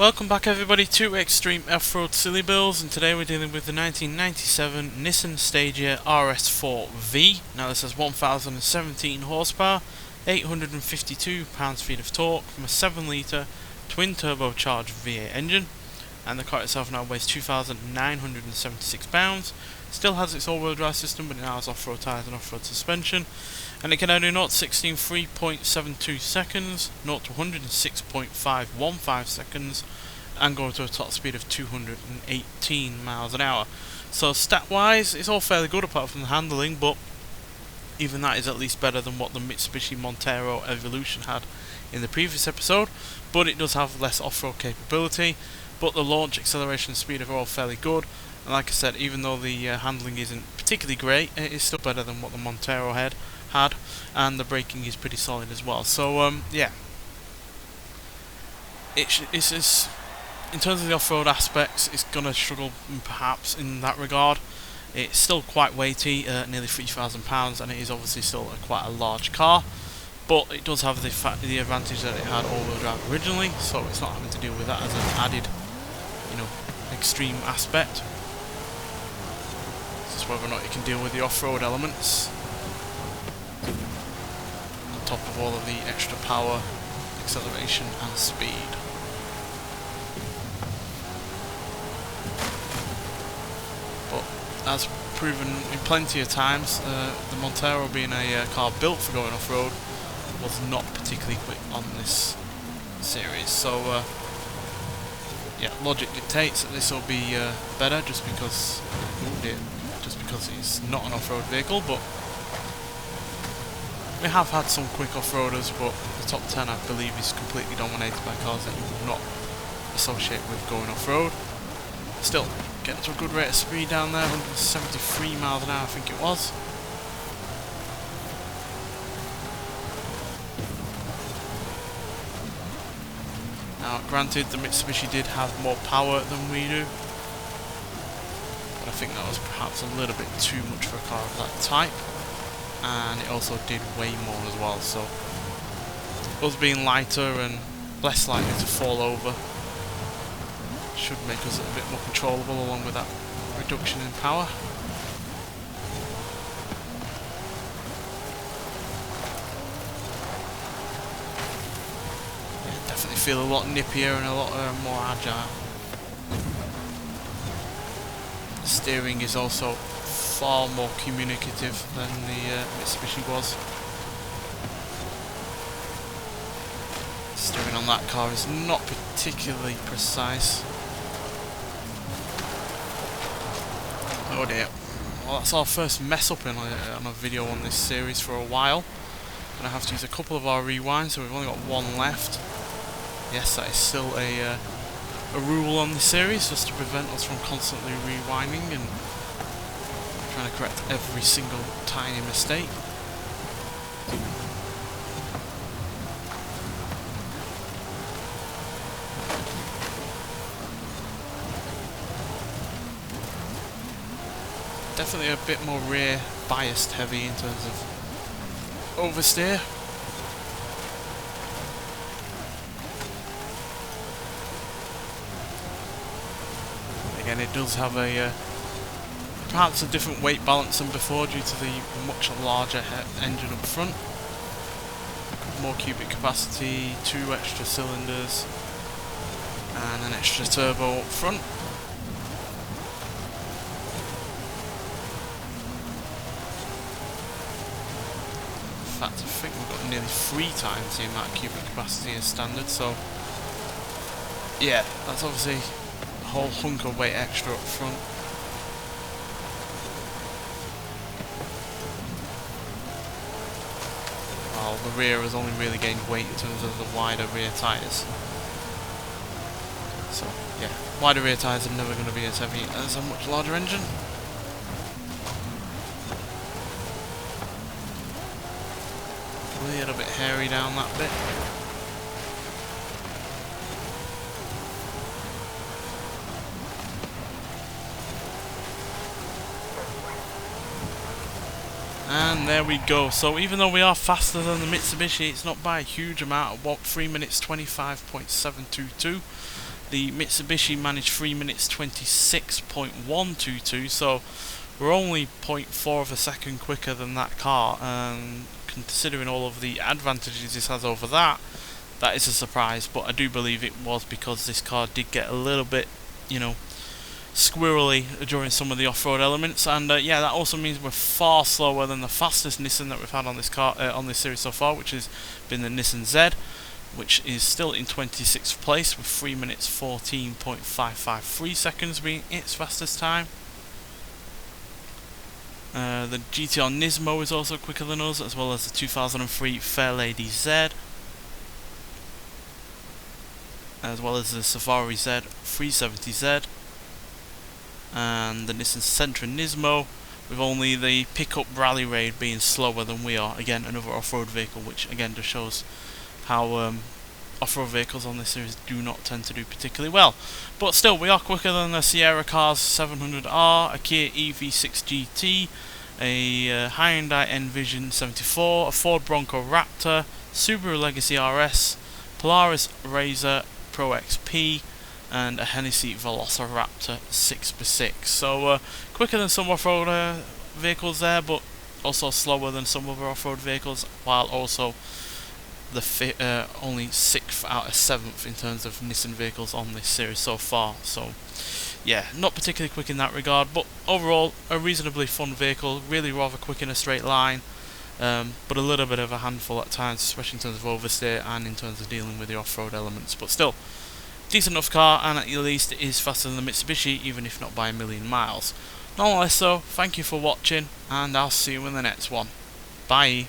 Welcome back everybody to Extreme Offroad Silly Bills, and today we're dealing with the 1997 Nissan Stagea RS4V. Now this has 1017 horsepower, 852 pounds-feet of torque from a 7 litre twin turbocharged V8 engine, and the car itself now weighs 2,976 pounds. Still has its all-wheel drive system, but it now has off-road tyres and off-road suspension, and it can now do 0 to 60 in 3.72 seconds, 0 to 106.515 seconds, and go to a top speed of 218 miles an hour. So stat-wise, it's all fairly good apart from the handling, but even that is at least better than what the Mitsubishi Montero Evolution had in the previous episode. But it does have less off-road capability, but the launch, acceleration, and speed are all fairly good. And like I said, even though the handling isn't particularly great, it is still better than what the Montero had, and the braking is pretty solid as well. So yeah, it's in terms of the off-road aspects, it's gonna struggle perhaps in that regard. It's still quite weighty, nearly 3,000 pounds, and it is obviously still quite a large car. But it does have the advantage that it had all-wheel drive originally, so it's not having to deal with that as an added, extreme aspect. It's just whether or not you can deal with the off-road elements, on top of all of the extra power, acceleration, and speed. But as proven in plenty of times, the Montero, being a car built for going off-road, was not particularly quick on this series. So yeah, logic dictates that this will be better just because it's not an off-road vehicle. But we have had some quick off-roaders, but the top 10 I believe is completely dominated by cars that you would not associate with going off-road. Still, getting to a good rate of speed down there, 173 miles an hour I think it was. Now granted, the Mitsubishi did have more power than we do, but I think that was perhaps a little bit too much for a car of that type, and it also did weigh more as well, so us being lighter and less likely to fall over should make us a bit more controllable, along with that reduction in power. Yeah, definitely feel a lot nippier and a lot more agile. The steering is also far more communicative than the Mitsubishi was. Steering on that car is not particularly precise. Oh dear. Well, that's our first mess up on a video on this series for a while. Gonna have to use a couple of our rewinds, so we've only got one left. Yes, that is still a rule on this series, just to prevent us from constantly rewinding and trying to correct every single tiny mistake. Definitely a bit more rear biased heavy in terms of oversteer. Again, it does have a perhaps a different weight balance than before due to the much larger engine up front. More cubic capacity, 2 extra cylinders, and an extra turbo up front. In fact, I think we've got nearly 3 times the amount of cubic capacity as standard, so yeah, that's obviously a whole hunk of weight extra up front. While the rear has only really gained weight in terms of the wider rear tyres. So yeah, wider rear tyres are never going to be as heavy as a much larger engine. A little bit hairy down that bit. And there we go. So even though we are faster than the Mitsubishi, it's not by a huge amount. At 3 minutes 25.722. The Mitsubishi managed 3 minutes 26.122, so we're only 0.4 of a second quicker than that car, and considering all of the advantages this has over that, that is a surprise. But I do believe it was because this car did get a little bit, you know, squirrely during some of the off-road elements, and yeah, that also means we're far slower than the fastest Nissan that we've had on this car on this series so far, which has been the Nissan Z, which is still in 26th place with 3 minutes 14.553 seconds being its fastest time. The GTR Nismo is also quicker than us, as well as the 2003 Fairlady Z, as well as the Safari Z 370Z, and the Nissan Sentra Nismo, with only the pickup Rally Raid being slower than we are. Again, another off-road vehicle, which again just shows how off-road vehicles on this series do not tend to do particularly well. But still, we are quicker than the Sierra Cars 700R, a Kia EV6 GT, a Hyundai Envision 74, a Ford Bronco Raptor, Subaru Legacy RS, Polaris Razor Pro XP, and a Hennessy Velociraptor 6x6. So quicker than some off-road vehicles there, but also slower than some other off-road vehicles, while also the only 6th out of 7th in terms of Nissan vehicles on this series so far. So yeah, not particularly quick in that regard, but overall a reasonably fun vehicle, really rather quick in a straight line, but a little bit of a handful at times, especially in terms of oversteer and in terms of dealing with the off-road elements. But still, decent enough car, and at least it is faster than the Mitsubishi, even if not by a million miles. Nonetheless though, thank you for watching, and I'll see you in the next one. Bye.